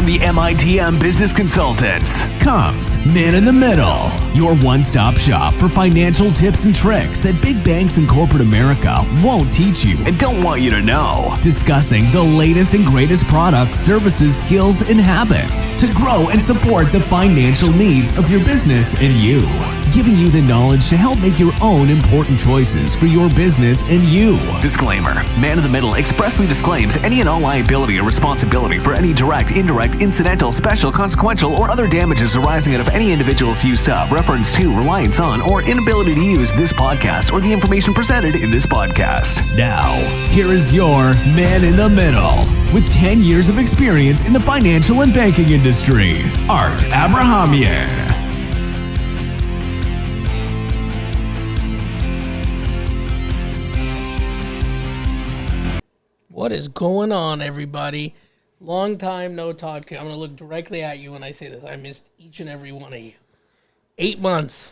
the MITM Business Consultants comes Man in the Middle, your one-stop shop for financial tips and tricks that big banks and corporate America won't teach you and don't want you to know. Discussing the latest and greatest products, services, skills, and habits to grow and support the financial needs of your business and you. Giving you the knowledge to help make your own important choices for your business and you. Disclaimer: Man in the Middle expressly disclaims any and all liability or responsibility for any direct, indirect, incidental, special, consequential, or other damages arising out of any individual's use of, reference to, reliance on, or inability to use this podcast or the information presented in this podcast. Now, here is your Man in the Middle, with 10 years of experience in the financial and banking industry, Art Abrahamian. What is going on, everybody? Long time no talk to you. I'm going to look directly at you when I say this. I missed each and every one of you. 8 months.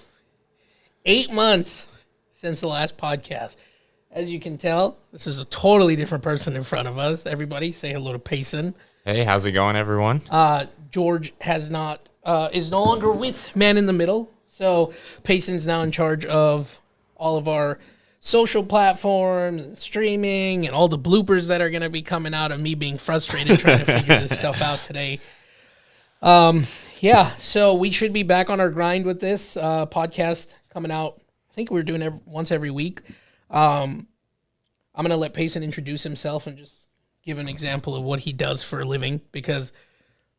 8 months since the last podcast. As you can tell, this is a totally different person in front of us. Everybody, say hello to Payson. Hey, how's it going, everyone? George is no longer with Man in the Middle. So Payson's now in charge of all of our social platforms, and streaming, and all the bloopers that are going to be coming out of me being frustrated trying to figure this stuff out today. So we should be back on our grind with this podcast coming out. I think we're doing once every week. I'm going to let Payson introduce himself and just give an example of what he does for a living, because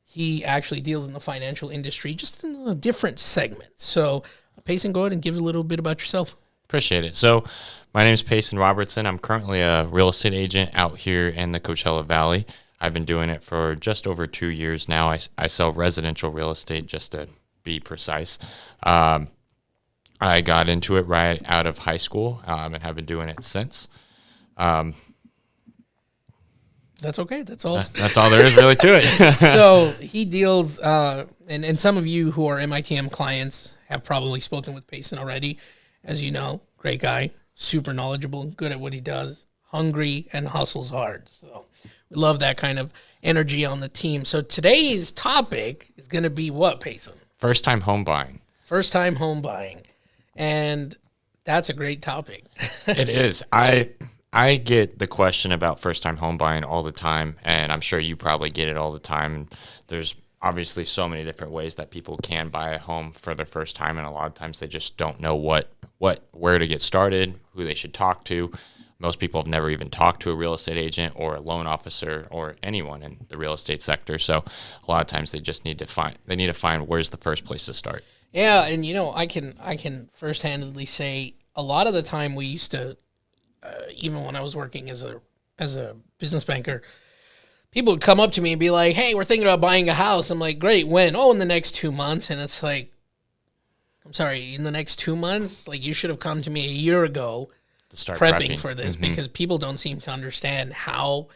he actually deals in the financial industry, just in a different segment. So Payson, go ahead and give a little bit about yourself. Appreciate it. So my name is Payson Robertson. I'm currently a real estate agent out here in the Coachella Valley. I've been doing it for just over 2 years now. I sell residential real estate, just to be precise. I got into it right out of high school and have been doing it since. That's okay. That's all. That's all there is really to it. So he deals, and some of you who are MITM clients have probably spoken with Payson already. As you know, great guy, super knowledgeable, good at what he does, hungry, and hustles hard. So we love that kind of energy on the team. So today's topic is going to be what, Payson? First-time home buying. First-time home buying. And that's a great topic. It is. I get the question about first-time home buying all the time, and I'm sure you probably get it all the time. There's obviously so many different ways that people can buy a home for their first time, and a lot of times they just don't know where to get started, who they should talk to. Most people have never even talked to a real estate agent or a loan officer or anyone in the real estate sector. So a lot of times they just need to find where's the first place to start. Yeah, and I can first-handedly say a lot of the time we used to, even when I was working as a business banker, people would come up to me and be like, "Hey, we're thinking about buying a house." I'm like, "Great, when?" "Oh, in the next 2 months." And it's like, I'm sorry, in the next 2 months? Like, you should have come to me a year ago to start prepping for this, because people don't seem to understand how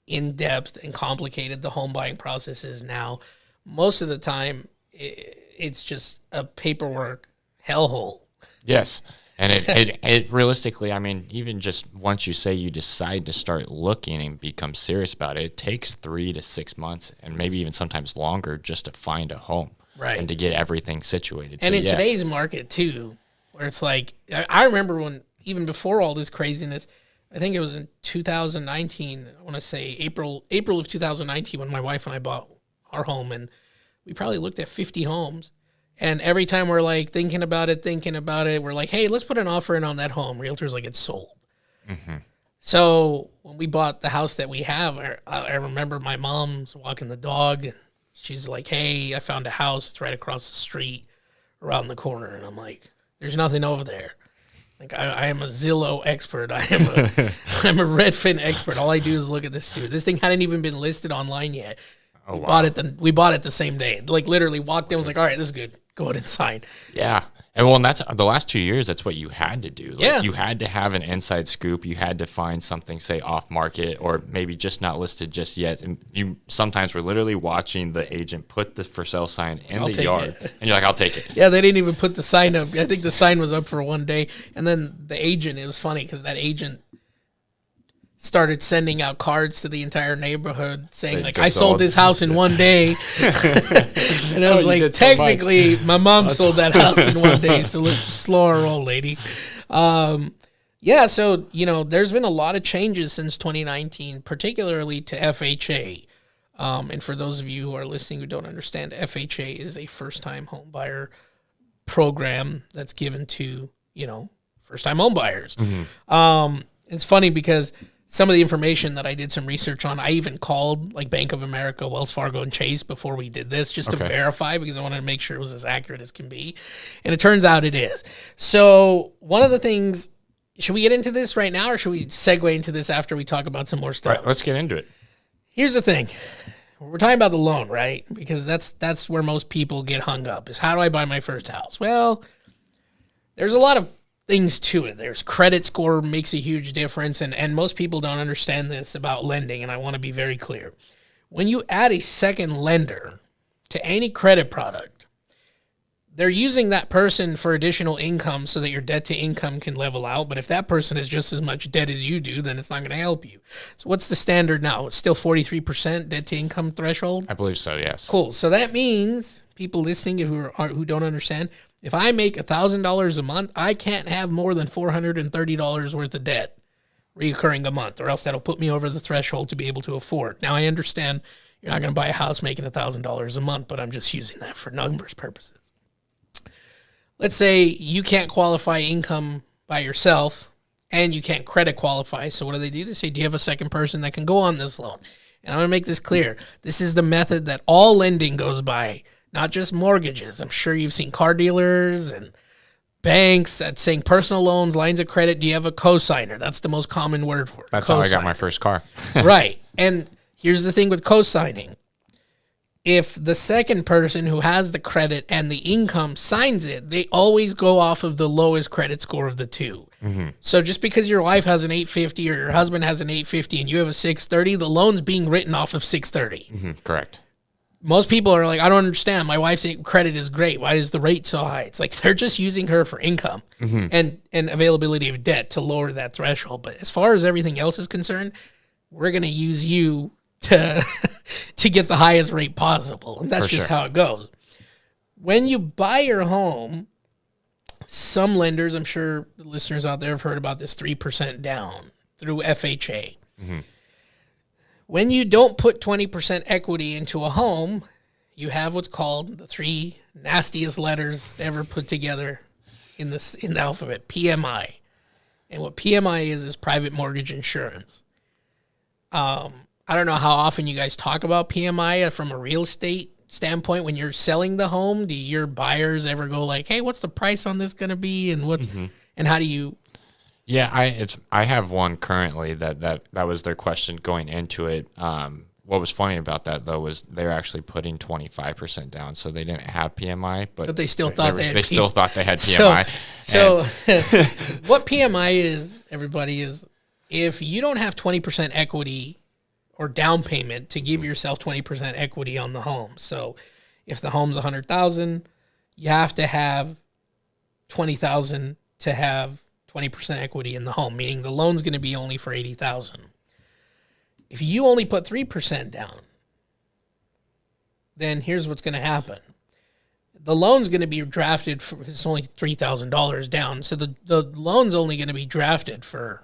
in-depth and complicated the home buying process is now. Most of the time, it's just a paperwork hellhole. Yes. And it realistically, I mean, even just once you say you decide to start looking and become serious about it, it takes 3 to 6 months and maybe even sometimes longer just to find a home. Right. And to get everything situated. And in today's market, too, where it's like, I remember when, even before all this craziness, I think it was in 2019, I want to say April of 2019, when my wife and I bought our home, and we probably looked at 50 homes. And every time we're like thinking about it, we're like, "Hey, let's put an offer in on that home." Realtor's like, "It's sold." Mm-hmm. So when we bought the house that we have, I remember my mom's walking the dog. She's like, "Hey, I found a house. It's right across the street, around the corner." And I'm like, "There's nothing over there." Like, I am a Zillow expert. I'm a Redfin expert. All I do is look at this dude. This thing hadn't even been listed online yet. Oh, we bought it the same day. Like, literally walked in, was like, "All right, this is good. Go ahead and sign." Yeah. And that's the last 2 years, that's what you had to do. Like, yeah. You had to have an inside scoop. You had to find something, say, off market or maybe just not listed just yet. And you sometimes were literally watching the agent put the for sale sign in the yard. And you're like, "I'll take it." Yeah, they didn't even put the sign up. I think the sign was up for one day. And then the agent, it was funny because that agent started sending out cards to the entire neighborhood saying, They like, just I sold sold- this house in one day. And I was you like, did so much. technically, my mom sold that house in one day, so let's just slow our roll, lady. Yeah, so, there's been a lot of changes since 2019, particularly to FHA. And for those of you who are listening who don't understand, FHA is a first-time home buyer program that's given to, first-time home buyers. It's funny because some of the information that I did some research on, I even called like Bank of America, Wells Fargo, and Chase before we did this just to verify because I wanted to make sure it was as accurate as can be. And it turns out it is. So one of the things, should we get into this right now or should we segue into this after we talk about some more stuff? Right, let's get into it. Here's the thing. We're talking about the loan, right? Because that's where most people get hung up is how do I buy my first house? Well, there's a lot of things to it. There's credit score makes a huge difference, and most people don't understand this about lending, and I want to be very clear. When you add a second lender to any credit product, they're using that person for additional income so that your debt to income can level out, but if that person has just as much debt as you do, then it's not going to help you. So what's the standard now? It's still 43% debt to income threshold? I believe so, yes. Cool. So that means people listening who don't understand, if I make $1,000 a month, I can't have more than $430 worth of debt reoccurring a month, or else that'll put me over the threshold to be able to afford. Now, I understand you're not going to buy a house making $1,000 a month, but I'm just using that for numbers purposes. Let's say you can't qualify income by yourself and you can't credit qualify. So what do? They say, do you have a second person that can go on this loan? And I'm going to make this clear. This is the method that all lending goes by. Not just mortgages. I'm sure you've seen car dealers and banks at saying personal loans, lines of credit. Do you have a cosigner? That's the most common word for it. That's how I got my first car. Right. And here's the thing with cosigning. If the second person who has the credit and the income signs it, they always go off of the lowest credit score of the two. So just because your wife has an 850 or your husband has an 850 and you have a 630, the loan's being written off of 630. Correct. Most people are like, I don't understand. My wife's credit is great. Why is the rate so high? It's like they're just using her for income and availability of debt to lower that threshold. But as far as everything else is concerned, we're going to use you to to get the highest rate possible. And that's just how it goes. When you buy your home, some lenders, I'm sure the listeners out there have heard about this 3% down through FHA. When you don't put 20% equity into a home, you have what's called the three nastiest letters ever put together in the alphabet, PMI. And what PMI is private mortgage insurance. I don't know how often you guys talk about PMI from a real estate standpoint. When you're selling the home, do your buyers ever go like, hey, what's the price on this going to be? And and how do you... Yeah, I have one currently that was their question going into it. What was funny about that though was they're actually putting 25% down, so they didn't have PMI, but they still thought they had still thought they had PMI. So what PMI is, everybody, is if you don't have 20% equity or down payment to give yourself 20% equity on the home. So if the home's $100,000, you have to have $20,000 to have 20% equity in the home, meaning the loan's going to be only for $80,000. If you only put 3% down, then here's what's going to happen. The loan's going to be drafted for, it's only $3,000 down. So the loan's only going to be drafted for,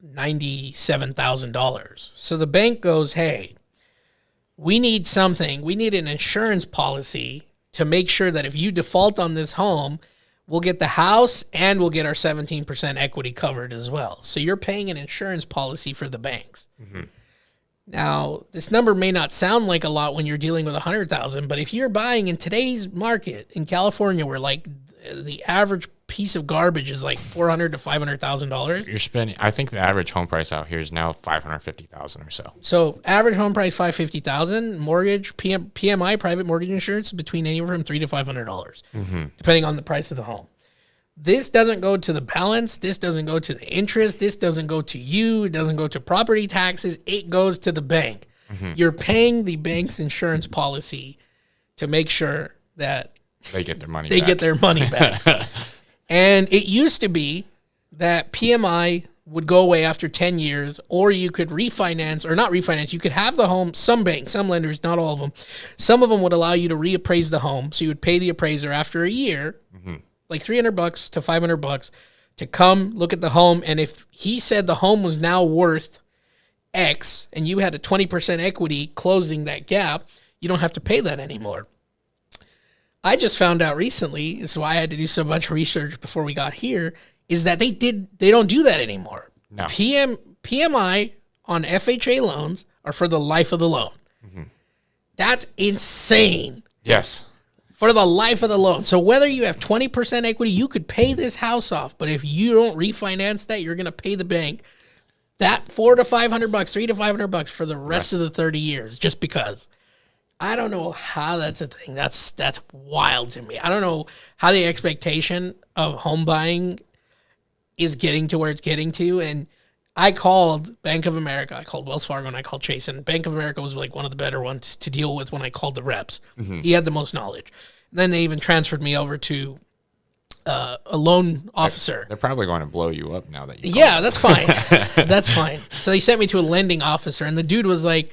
$97,000. So the bank goes, hey, we need something. We need an insurance policy to make sure that if you default on this home, we'll get the house and we'll get our 17% equity covered as well. So you're paying an insurance policy for the banks. Now, this number may not sound like a lot when you're dealing with $100,000, but if you're buying in today's market in California, where like the average piece of garbage is like $400,000 to $500,000, you're spending. I think the average home price out here is now $550,000 or so. So average home price $550,000. Mortgage PMI private mortgage insurance is between anywhere from $300 to $500, depending on the price of the home. This doesn't go to the balance. This doesn't go to the interest. This doesn't go to you. It doesn't go to property taxes. It goes to the bank. You're paying the bank's insurance policy to make sure that they get their money. Get their money back. And it used to be that PMI would go away after 10 years, or you could refinance, or not refinance. You could have the home. Some banks, some lenders, not all of them. Some of them would allow you to reappraise the home. So you would pay the appraiser after a year, like $300 to $500 to come look at the home. And if he said the home was now worth X and you had a 20% equity closing that gap, you don't have to pay that anymore. I just found out recently, this is why I had to do so much research before we got here, is that they don't do that anymore. No. PMI on FHA loans are for the life of the loan. That's insane. Yes. For the life of the loan. So whether you have 20% equity, you could pay this house off, but if you don't refinance that, you're going to pay the bank that $400 to $500, $300 to $500 for the rest of the 30 years, just because. I don't know how that's a thing. That's wild to me. I don't know how the expectation of home buying is getting to where it's getting to. And I called Bank of America, I called Wells Fargo, and I called Chase. And Bank of America was like one of the better ones to deal with when I called the reps. He had the most knowledge. And then they even transferred me over to a loan officer. They're probably going to blow you up now that you. Yeah, that's fine. That's fine. So he sent me to a lending officer, and the dude was like,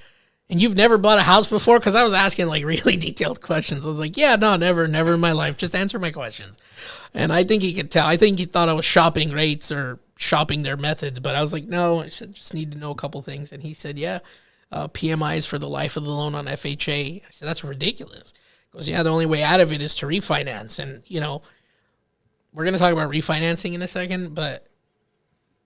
"And you've never bought a house before?" Because I was asking like really detailed questions. I was like, "Yeah, no, never in my life. Just answer my questions." And I think he could tell. I think he thought I was shopping rates or shopping their methods, but I was like, "No, I said just need to know a couple things." And he said, "Yeah, PMI is for the life of the loan on FHA." I said, "That's ridiculous." He goes, "Yeah, the only way out of it is to refinance." And we're going to talk about refinancing in a second, but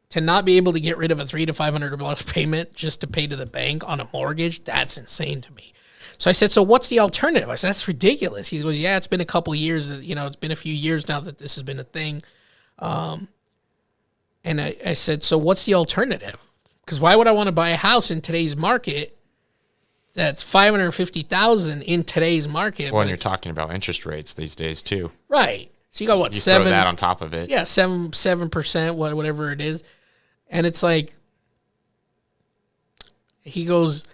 to not be able to get rid of a $300 to $500 payment just to pay to the bank on a mortgage, that's insane to me. So I said, "So what's the alternative?" I said, "That's ridiculous." He goes, "Yeah, it's been a couple of years. It's been a few years now that this has been a thing." And I said, "So what's the alternative? Because why would I want to buy a house in today's market that's $550,000 in today's market?" When you're talking about interest rates these days too. Right. So you got what, You 7? throw that on top of it. Yeah, 7%, whatever it is. And it's like, the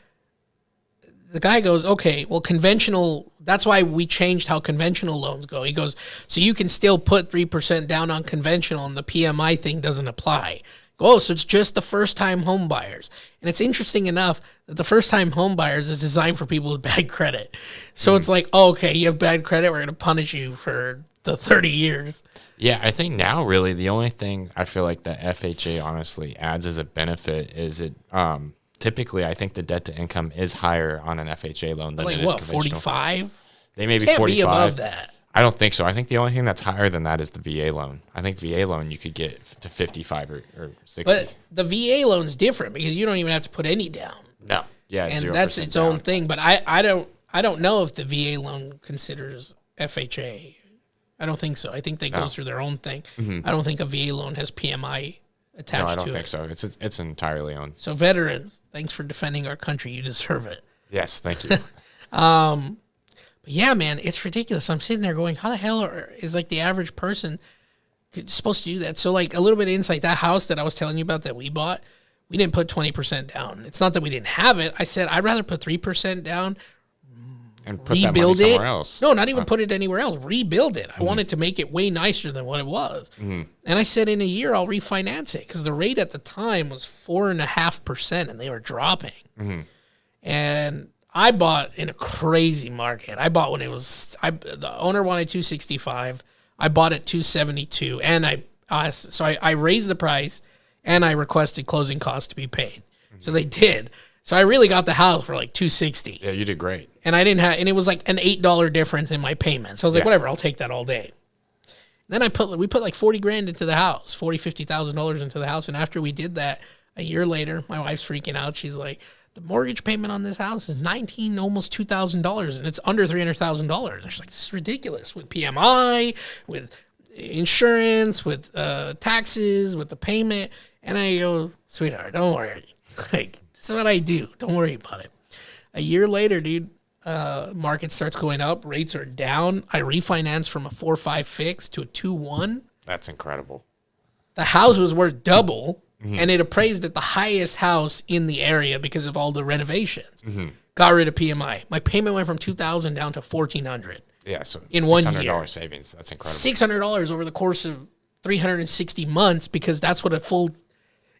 guy goes, "Okay, well, conventional, that's why we changed how conventional loans go." He goes, "So you can still put 3% down on conventional and the PMI thing doesn't apply." Oh, so it's just the first-time home buyers. And it's interesting enough that the first-time home buyers is designed for people with bad credit. So it's like, oh, okay, you have bad credit, we're going to punish you for the 30 years. Yeah, I think now really the only thing I feel like that FHA honestly adds as a benefit is it typically I think the debt to income is higher on an FHA loan than Like it is what, conventional. 45? They may be Can't 45. be above that. I don't think so. I think the only thing that's higher than that is the VA loan. I think VA loan you could get to 55 or 60. But the VA loan's different because you don't even have to put any down. No. Yeah, it's And 0% that's its down. own thing. But I don't know if the VA loan considers FHA. I don't think so. I think they go through their own thing. I don't think a VA loan has PMI attached No, I to don't it. think so. It's entirely owned. So veterans, thanks for defending our country. You deserve it. Yes, thank you. But yeah, man, it's ridiculous. I'm sitting there going, how the hell is like the average person supposed to do that? So like a little bit of insight, that house that I was telling you about that we bought, we didn't put 20% down. It's not that we didn't have it. I said, I'd rather put 3% down, And put that money rebuild it. somewhere else. No, not even put it anywhere else. Rebuild it. I wanted to make it way nicer than what it was. And I said, in a year, I'll refinance it because the rate at the time was 4.5%, and they were dropping. And I bought in a crazy market. I bought when it was the owner wanted 265. I bought at 272, and I raised the price, and I requested closing costs to be paid. So they did. So I really got the house for like 260. Yeah, you did great. And I didn't have, and it was like an $8 difference in my payment. So I was like, Yeah. whatever, I'll take that all day. Then we put like 40 grand into the house, $50,000 into the house. And after we did that, a year later, my wife's freaking out. She's like, the mortgage payment on this house is almost $2,000, and it's under $300,000. And she's like, this is ridiculous with PMI, with insurance, with taxes, with the payment. And I go, sweetheart, don't worry. Like, this is what I do. Don't worry about it. A year later, dude, market starts going up. Rates are down. I refinance from a 4.5 fixed to a 2.1. That's incredible. The house was worth double, and it appraised at the highest house in the area because of all the renovations. Got rid of PMI. My payment went from $2,000 down to $1,400. Yeah, so In 1 $600 year. savings. That's incredible. $600 over the course of 360 months because that's what a full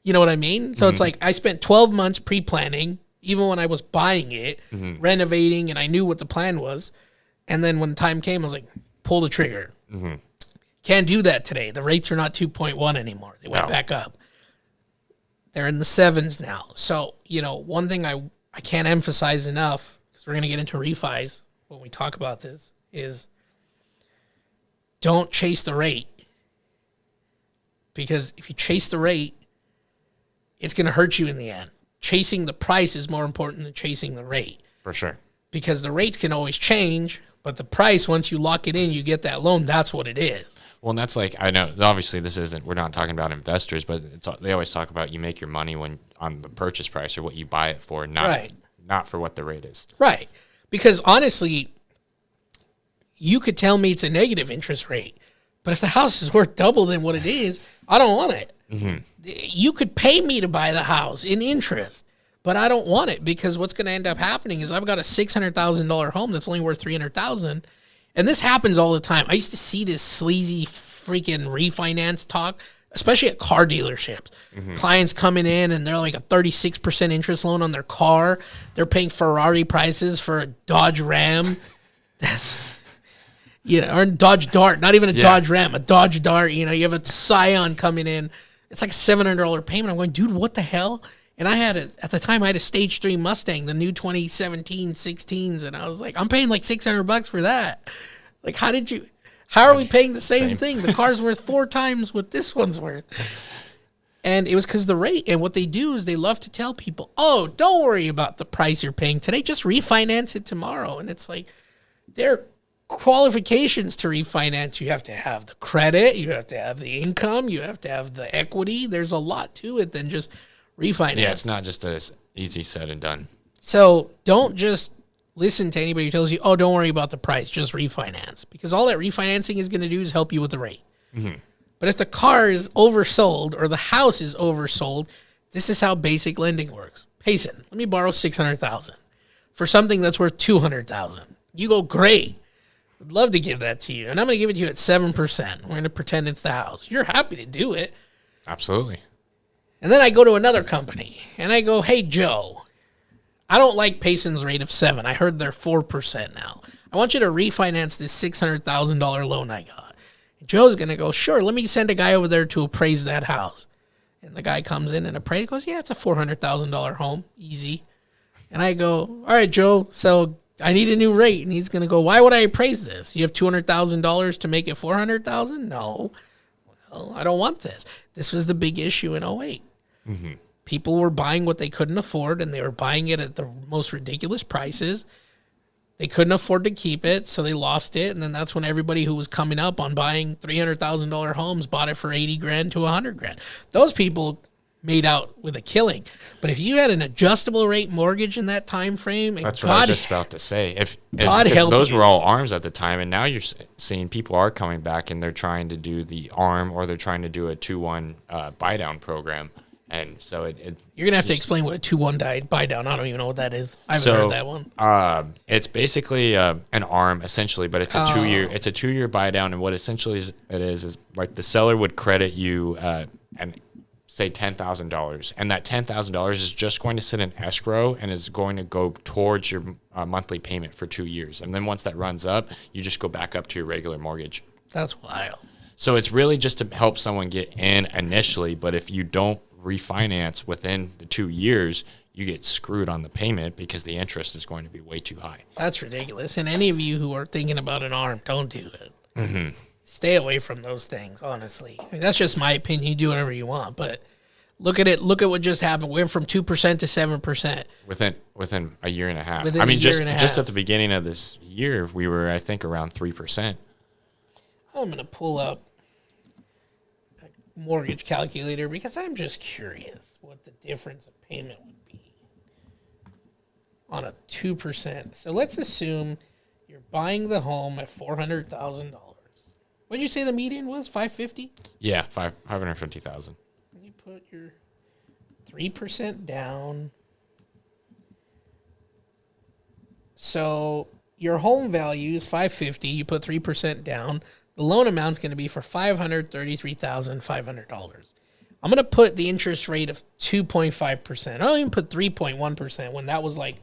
You know what I mean? So it's like I spent 12 months pre-planning, even when I was buying it, renovating, and I knew what the plan was. And then when time came, I was like, pull the trigger. Can't do that today. The rates are not 2.1 anymore. They went back up. They're in the 7s now. So, one thing I can't emphasize enough, because we're going to get into refis when we talk about this, is don't chase the rate. Because if you chase the rate, it's going to hurt you in the end. Chasing the price is more important than chasing the rate. For sure. Because the rates can always change, but the price, once you lock it in, you get that loan, that's what it is. Well, and that's like, I know, obviously we're not talking about investors, but they always talk about you make your money on the purchase price or what you buy it for, not for what the rate is. Right. Because honestly, you could tell me it's a negative interest rate, but if the house is worth double than what it is, I don't want it. You could pay me to buy the house in interest, but I don't want it, because what's going to end up happening is I've got a $600,000 home that's only worth $300,000. And this happens all the time. I used to see this sleazy freaking refinance talk, especially at car dealerships. Clients coming in and they're like a 36% interest loan on their car. They're paying Ferrari prices for a Dodge Ram. That's, or a Dodge Dart, not even a Dodge Ram, a Dodge Dart. You have a Scion coming in. It's like a $700 payment. I'm going, dude, what the hell? And at the time, I had a Stage 3 Mustang, the new 2017 16s, and I was like, I'm paying like $600 for that. Like, how are we paying the same thing? The car's worth 4 times what this one's worth. And it was because the rate, and what they do is they love to tell people, oh, don't worry about the price you're paying today, just refinance it tomorrow. And it's like, there are qualifications to refinance. You have to have the credit, you have to have the income, you have to have the equity. There's a lot to it than just refinance. Yeah, it's not just as easy said and done. So don't just listen to anybody who tells you, oh, don't worry about the price, just refinance. Because all that refinancing is going to do is help you with the rate. But if the car is oversold or the house is oversold, this is how basic lending works. Payson, let me borrow $600,000 for something that's worth $200,000. You go, great. I'd love to give that to you. And I'm going to give it to you at 7%. We're going to pretend it's the house. You're happy to do it. Absolutely. And then I go to another company, and I go, hey, Joe, I don't like Payson's rate of 7. I heard they're 4% now. I want you to refinance this $600,000 loan I got. And Joe's going to go, sure, let me send a guy over there to appraise that house. And the guy comes in and appraises, goes, yeah, it's a $400,000 home, easy. And I go, all right, Joe, so I need a new rate. And he's going to go, why would I appraise this? You have $200,000 to make it $400,000? No. Well, I don't want this. This was the big issue in 2008. People were buying what they couldn't afford, and they were buying it at the most ridiculous prices. They couldn't afford to keep it, so they lost it. And then that's when everybody who was coming up on buying $300,000 homes bought it for $80,000 to $100,000. Those people made out with a killing. But if you had an adjustable rate mortgage in that time frame, and that's what I was just about to say. If God help those you. were all ARMs at the time, and now you're seeing people are coming back and they're trying to do the ARM, or they're trying to do a 2-1 buy down program. And so you're going to have to explain what a 2-1 buy down. I don't even know what that is. I haven't heard that one. It's basically an ARM essentially, but it's a 2-year. It's a 2-year buy down, and what essentially it is like the seller would credit you and say $10,000, and that $10,000 is just going to sit in escrow and is going to go towards your monthly payment for 2 years. And then once that runs up, you just go back up to your regular mortgage. That's wild. So it's really just to help someone get in initially, but if you don't refinance within the 2 years, you get screwed on the payment because the interest is going to be way too high. That's ridiculous. And any of you who are thinking about an ARM, don't do it. Stay away from those things, honestly. I mean, that's just my opinion. You do whatever you want, but look at it. Look at what just happened. We went from 2% to 7%. Within a year and a half. Just at the beginning of this year, we were, I think, around 3%. I'm going to pull up a mortgage calculator because I'm just curious what the difference of payment would be on a 2%. So let's assume you're buying the home at $400,000. What did you say the median was? $550,000? Yeah, $550,000. You put your 3% down. So your home value is $550,000. You put 3% down. The loan amount's going to be for $533,500. I'm going to put the interest rate of 2.5%. I don't even put 3.1% when that was like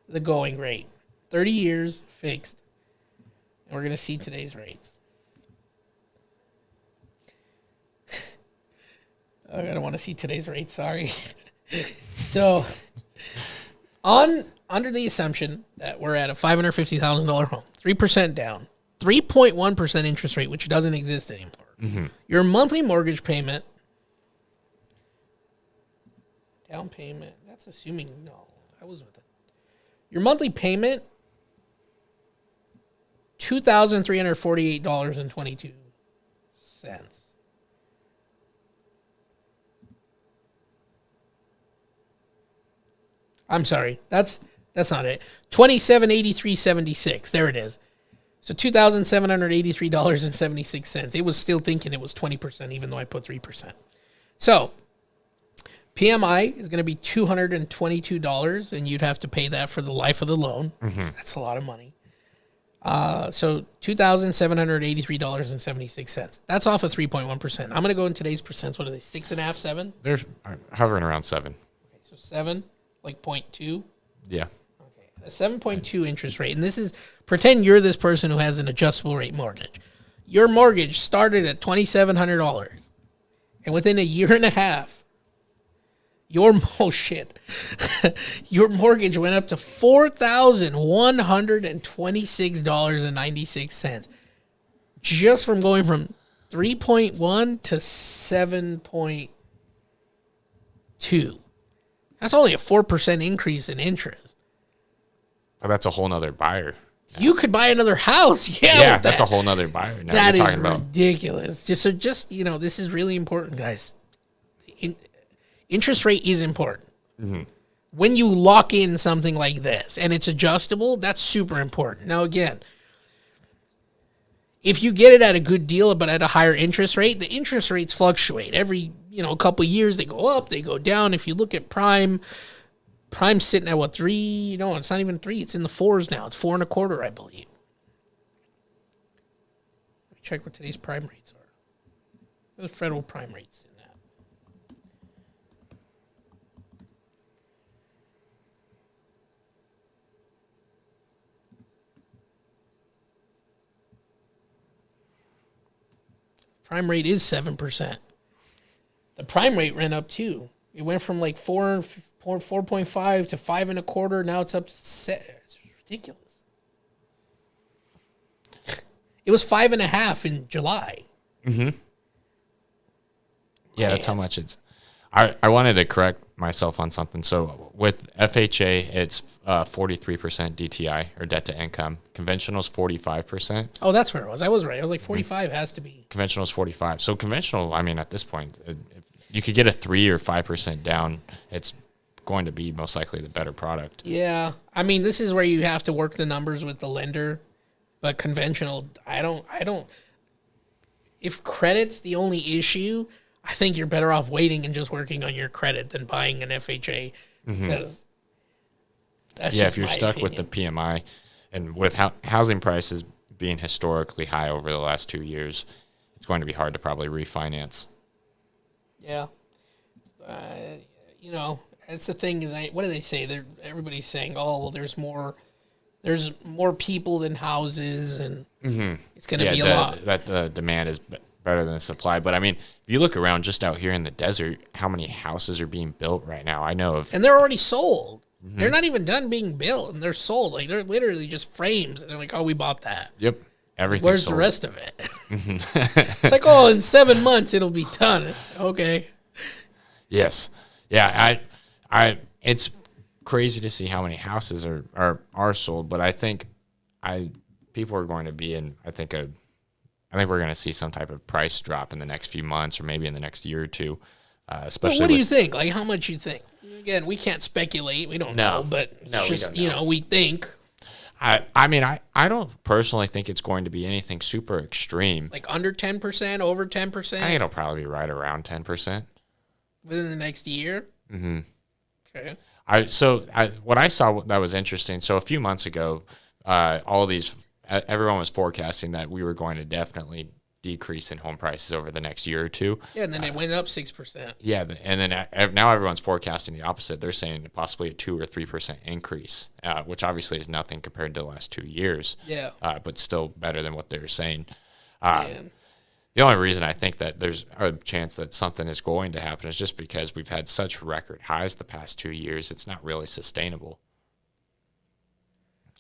the going rate. 30 years fixed. And we're going to see today's rates. I don't want to see today's rates, sorry. So, under the assumption that we're at a $550,000 home, 3% down, 3.1% interest rate, which doesn't exist anymore. Mm-hmm. Your monthly mortgage payment, down payment, that's assuming, no, that was with it. Your monthly payment, $2,348.22. I'm sorry, that's not it. $2,783.76. There it is. So $2,783.76. It was still thinking it was 20%, even though I put 3%. So PMI is going to be $222, and you'd have to pay that for the life of the loan. Mm-hmm. That's a lot of money. So $2,783.76. That's off of 3.1%. I'm going to go in today's percents. What are they? 6.5, 7? They're hovering around 7. Okay, so 7, like 0.2. Yeah. Okay, a 7.2 interest rate, and this is pretend you're this person who has an adjustable rate mortgage. Your mortgage started at $2,700, and within a year and a half, your mortgage went up to $4,126.96, just from going from 3.1 to 7.2. That's only a 4% increase in interest. But that's a whole nother buyer. You could buy another house. Yeah, that's a whole nother buyer. Now that is ridiculous. Just this is really important, guys. Interest rate is important. Mm-hmm. When you lock in something like this and it's adjustable, that's super important. Now, again, if you get it at a good deal but at a higher interest rate, the interest rates fluctuate. Every couple of years, they go up, they go down. If you look at Prime's sitting at 3? No, it's not even 3. It's in the 4s now. It's 4.25, I believe. Let me check what today's prime rates are. The federal prime rates in that. Prime rate is 7%. The prime rate ran up too. It went from like 4.5 to 5.25. Now it's up to 7. It's ridiculous. It was 5.5 in July. Mm-hmm. Yeah, that's how much it's. I wanted to correct myself on something. So with FHA, it's 43% DTI, or debt to income. Conventional is 45%. Oh, that's where it was. I was right. I was like 45 has to be. Conventional is 45. So conventional, I mean, at this point, if you could get a 3 or 5% down, it's going to be most likely the better product. Yeah. I mean, this is where you have to work the numbers with the lender. But conventional, I don't. If credit's the only issue, I think you're better off waiting and just working on your credit than buying an FHA, because that's if you're stuck with the PMI and with housing prices being historically high over the last 2 years, it's going to be hard to probably refinance. Yeah. That's the thing is, what do they say? Everybody's saying, oh, well, there's more people than houses, and it's going to be a lot. That the demand is better than the supply. But I mean, if you look around just out here in the desert, how many houses are being built right now? I know of. And they're already sold. Mm-hmm. They're not even done being built, and they're sold. Like, they're literally just frames, and they're like, oh, we bought that. Yep. Everything. Where's the rest of it? It's like, oh, in 7 months, it'll be done. It's, okay. Yes. Yeah, it's crazy to see how many houses are sold, but I think people are going to be in, I think we're going to see some type of price drop in the next few months, or maybe in the next year or two. Especially. Well, what do you think? Like, how much you think? Again, we can't speculate. We don't know, but it's just, we think. I mean, I don't personally think it's going to be anything super extreme. Like under 10%, over 10%? I think it'll probably be right around 10%. Within the next year? Mm-hmm. Okay. What I saw that was interesting, so a few months ago, everyone was forecasting that we were going to definitely decrease in home prices over the next year or two. Yeah, and then it went up 6%. Yeah, and then now everyone's forecasting the opposite. They're saying possibly a 2 or 3% increase, which obviously is nothing compared to the last 2 years. Yeah. But still better than what they were saying. Man. The only reason I think that there's a chance that something is going to happen is just because we've had such record highs the past 2 years. It's not really sustainable.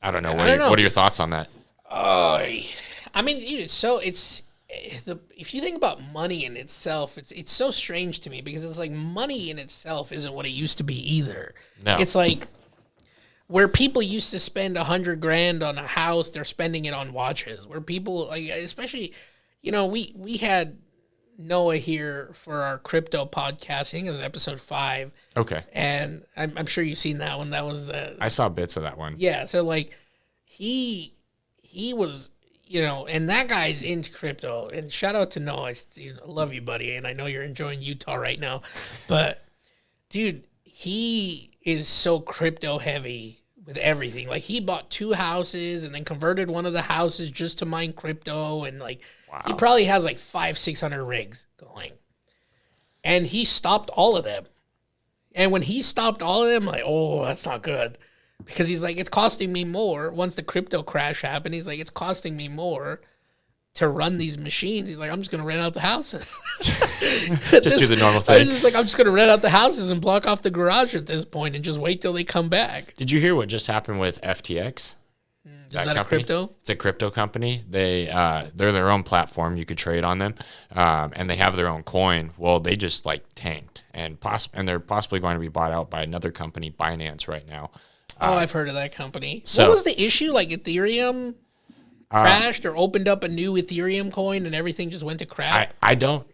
I don't know. What are your thoughts on that? Oh, I mean, dude, if you think about money in itself, it's so strange to me because it's like money in itself isn't what it used to be either. No. It's like where people used to spend $100,000 on a house, they're spending it on watches. Where people like, especially, we had Noah here for our crypto podcast. I think it was episode 5. Okay. And I'm sure you've seen that one. That was I saw bits of that one. Yeah. So like he was, and that guy's into crypto. And shout out to Noah. I love you, buddy. And I know you're enjoying Utah right now. But, dude, he is so crypto heavy with everything. Like, he bought 2 houses and then converted one of the houses just to mine crypto. And, like, he probably has, like, 500-600 rigs going. And he stopped all of them. And when he stopped all of them, like, oh, that's not good. Because he's like, it's costing me more. Once the crypto crash happened, he's like, it's costing me more to run these machines. He's like, I'm just going to rent out the houses. Just do the normal thing. I'm just going to rent out the houses and block off the garage at this point and just wait till they come back. Did you hear what just happened with FTX? Is that a crypto? It's a crypto company. They're their own platform. You could trade on them, and they have their own coin. Well, they just like tanked, and they're possibly going to be bought out by another company, Binance, right now. I've heard of that company. So, what was the issue? Like Ethereum crashed or opened up a new Ethereum coin and everything just went to crap? I don't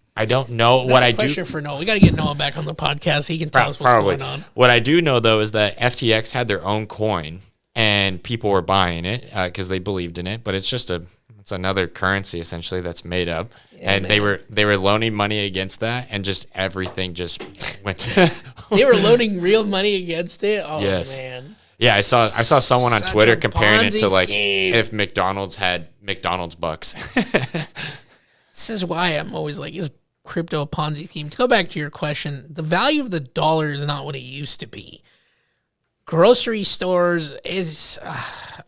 know. That's what a I do. Question for Noah. We got to get Noah back on the podcast. He can tell us what's going on. What I do know though is that FTX had their own coin and people were buying it because they believed in it. But it's just it's another currency essentially that's made up. Yeah, and man. they were loaning money against that, and just everything just went. They were loaning real money against it. Oh yes. Man. Yeah, I saw someone on Twitter comparing it to like scheme. If McDonald's had McDonald's bucks. This is why I'm always like, is crypto a Ponzi scheme? To go back to your question, the value of the dollar is not what it used to be. Grocery stores is,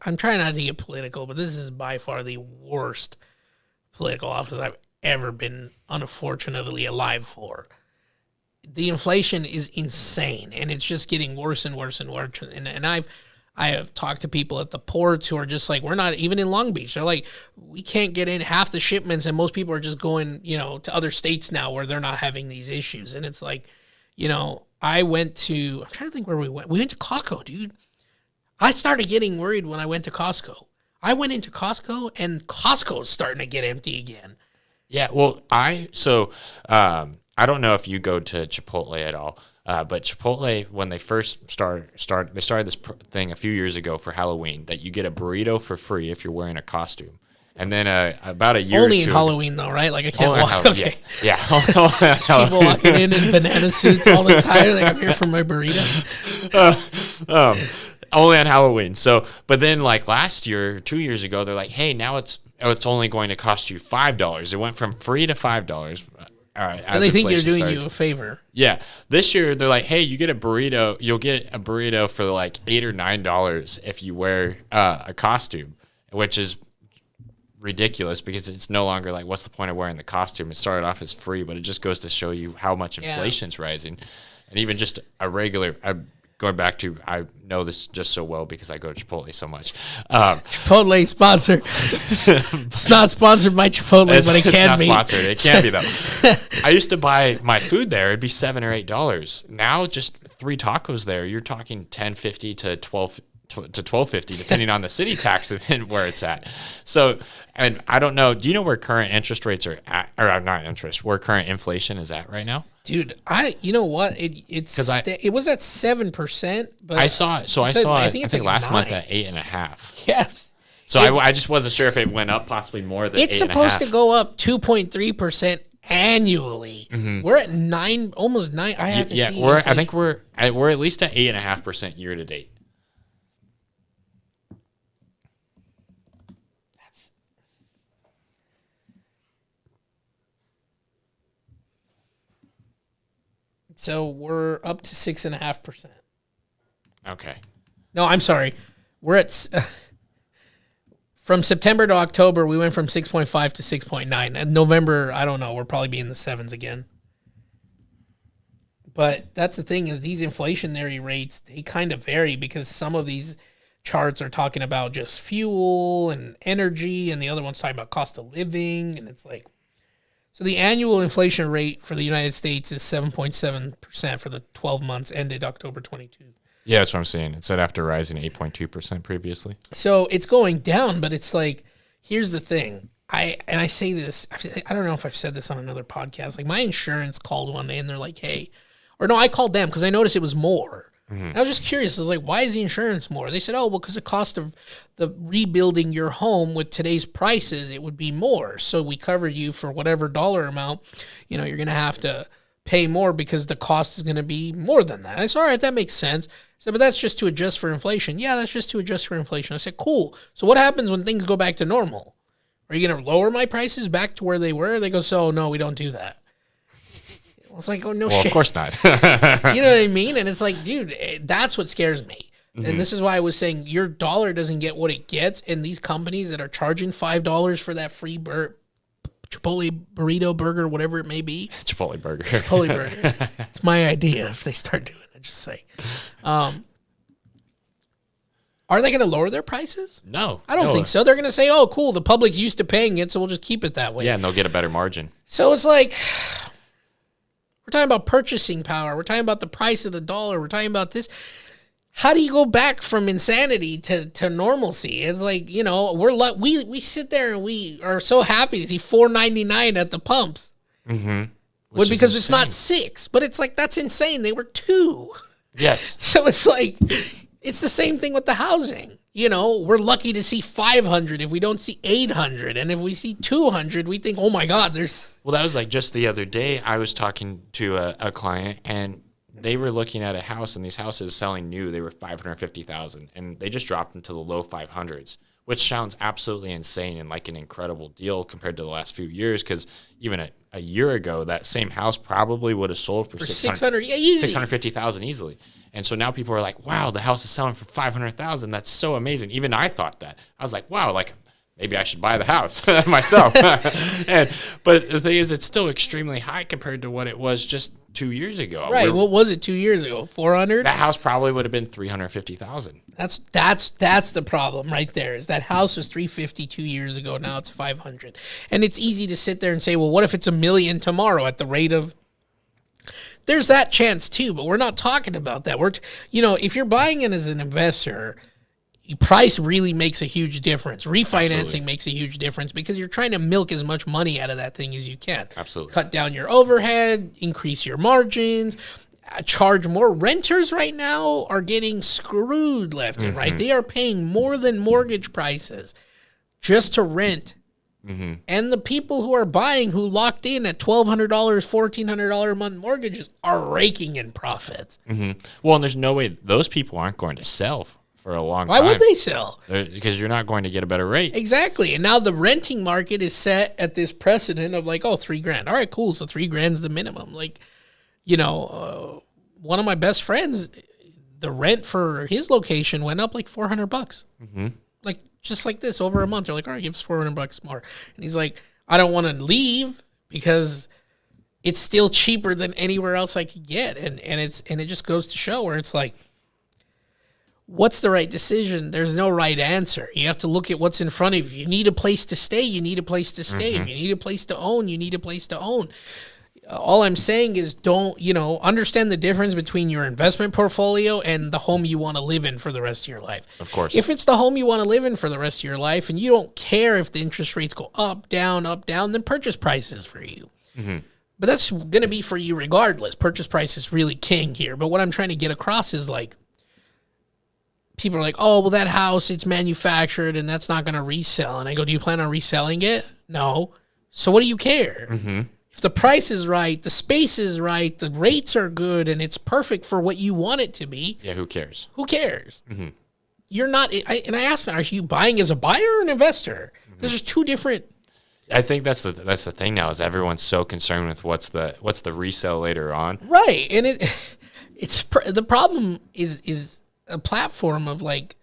I'm trying not to get political, but this is by far the worst political office I've ever been unfortunately alive for. The inflation is insane, and it's just getting worse and worse and worse. And I have talked to people at the ports who are just like, we're not even in Long Beach. They're like, we can't get in half the shipments, and most people are just going, to other states now where they're not having these issues. And it's like, I'm trying to think where we went. We went to Costco, dude. I started getting worried when I went to Costco. I went into Costco, and Costco's starting to get empty again. Yeah, well, I don't know if you go to Chipotle at all, but Chipotle, when they first started this thing a few years ago for Halloween, that you get a burrito for free if you're wearing a costume. And then about a year only or two in Halloween though, right? Like I can't walk. Okay. Yes. Yeah. People walking in banana suits all the time. Like, I'm here for my burrito. Only on Halloween. So, but then like last year, 2 years ago, they're like, hey, now it's only going to cost you $5. It went from free to $5. And they think they're doing you a favor. Yeah. This year they're like, hey, you get a burrito. You'll get a burrito for like $8 or $9 if you wear a costume, which is ridiculous because it's no longer like, what's the point of wearing the costume? It started off as free, but it just goes to show you how much inflation's rising. And even just a regular, going back to, I know this just so well because I go to Chipotle so much. Chipotle sponsor. It's not sponsored by Chipotle, but it can be. It's not sponsored. It can be though. I used to buy my food there. It'd be $7 or $8. Now just 3 tacos there, you're talking $10.50 to $12.50, depending on the city tax and where it's at. So, and I don't know. Do you know where current interest rates are at, or not interest, where current inflation is at right now? Dude, you know what? It was at 7%, but I think last month at 8.5. Yes. So I just wasn't sure if it went up possibly more than 8.5. It's supposed to go up 2.3% annually. Mm-hmm. We're at 9, almost 9. I have to see. Yeah, I think we're at least at 8.5% year to date. So we're up to 6.5%. Okay. No, I'm sorry. We're at from September to October, we went from 6.5 to 6.9. And November, I don't know. We'll probably be in the sevens again. But that's the thing, is these inflationary rates, they kind of vary because some of these charts are talking about just fuel and energy, and the other one's talking about cost of living, and it's like, so the annual inflation rate for the United States is 7.7% for the 12 months ended October 22. Yeah, that's what I'm saying. It said after rising 8.2% previously. So it's going down, but it's like, here's the thing. I say this, I don't know if I've said this on another podcast. Like, my insurance called one day and they're like, hey, or no, I called them because I noticed it was more. And I was just curious. I was like, why is the insurance more? They said, oh, well, because the cost of the rebuilding your home with today's prices, it would be more. So we covered you for whatever dollar amount, you know, you're going to have to pay more because the cost is going to be more than that. I said, all right, that makes sense. I said, but that's just to adjust for inflation. Yeah, that's just to adjust for inflation. I said, cool. So what happens when things go back to normal? Are you going to lower my prices back to where they were? They go, so no, we don't do that. It's like, oh, no Well, shit. of course not. You know what I mean? And it's like, dude, that's what scares me. And this is why I was saying your dollar doesn't get what it gets. And these companies that are charging $5 for that free Chipotle burrito burger, whatever it may be. Chipotle burger. Chipotle burger. It's my idea if they start doing it. Just say. Are they going to lower their prices? No. I don't think so. They're going to say, oh, cool, the public's used to paying it, so we'll just keep it that way. Yeah, and they'll get a better margin. So it's like, we're talking about purchasing power. We're talking about the price of the dollar. We're talking about this. How do you go back from insanity to normalcy? It's like, you know, we sit there and we are so happy to see $4.99 at the pumps. Mm-hmm. Well, because it's not $6, but it's like, that's insane. They were $2. Yes. So it's like, it's the same thing with the housing. You know, we're lucky to see 500 if we don't see 800. And if we see 200, we think, oh my God, there's... Well, that was like just the other day. I was talking to a client, and they were looking at a house, and these houses selling new, they were $550,000, and they just dropped into the low 500s, which sounds absolutely insane and like an incredible deal compared to the last few years. Because even a year ago, that same house probably would have sold for 600, yeah, easy. 650,000 easily. And so now people are like, wow, the house is selling for 500,000. That's so amazing. Even I thought that. I was like, wow, like maybe I should buy the house myself. But the thing is, it's still extremely high compared to what it was just 2 years ago. Right. What was it 2 years ago? 400? That house probably would have been 350,000. That's the problem right there. Is that house was 350 2 years ago. Now it's 500. And it's easy to sit there and say, well, what if it's $1 million tomorrow at the rate of... There's that chance too, but we're not talking about that. If you're buying it as an investor, price really makes a huge difference. Refinancing Absolutely. makes a huge difference because you're trying to milk as much money out of that thing as you can. Absolutely. Cut down your overhead, increase your margins, charge more. Renters right now are getting screwed left and right. They are paying more than mortgage prices just to rent. Mm-hmm. And the people who are buying, who locked in at $1,200, $1,400 a month mortgages, are raking in profits. Mm-hmm. Well, and there's no way those people aren't going to sell for a long Why time. would they sell? Because you're not going to get a better rate. Exactly. And now the renting market is set at this precedent of like, oh, $3,000. All right, cool. So $3,000 is the minimum. Like, one of my best friends, the rent for his location went up like $400. Mm-hmm. Like, just like this over a month. They're like, all right, give us $400 more. And he's like, I don't want to leave because it's still cheaper than anywhere else I could get. And it just goes to show where it's like, what's the right decision? There's no right answer. You have to look at what's in front of you. You need a place to stay. You need a place to stay. If you need a place to own, you need a place to own. All I'm saying is understand the difference between your investment portfolio and the home you want to live in for the rest of your life. Of course. If it's the home you want to live in for the rest of your life and you don't care if the interest rates go up, down, then purchase price is for you. Mm-hmm. But that's going to be for you regardless. Purchase price is really king here. But what I'm trying to get across is like, people are like, oh, well, that house, it's manufactured and that's not going to resell. And I go, do you plan on reselling it? No. So what do you care? Mm-hmm. If the price is right, the space is right, the rates are good, and it's perfect for what you want it to be. Yeah, who cares? Who cares? Mm-hmm. You're not, and I asked him, are you buying as a buyer or an investor? Because there's two different I think that's the thing now is everyone's so concerned with what's the resale later on. Right, and it's the problem is a platform of like,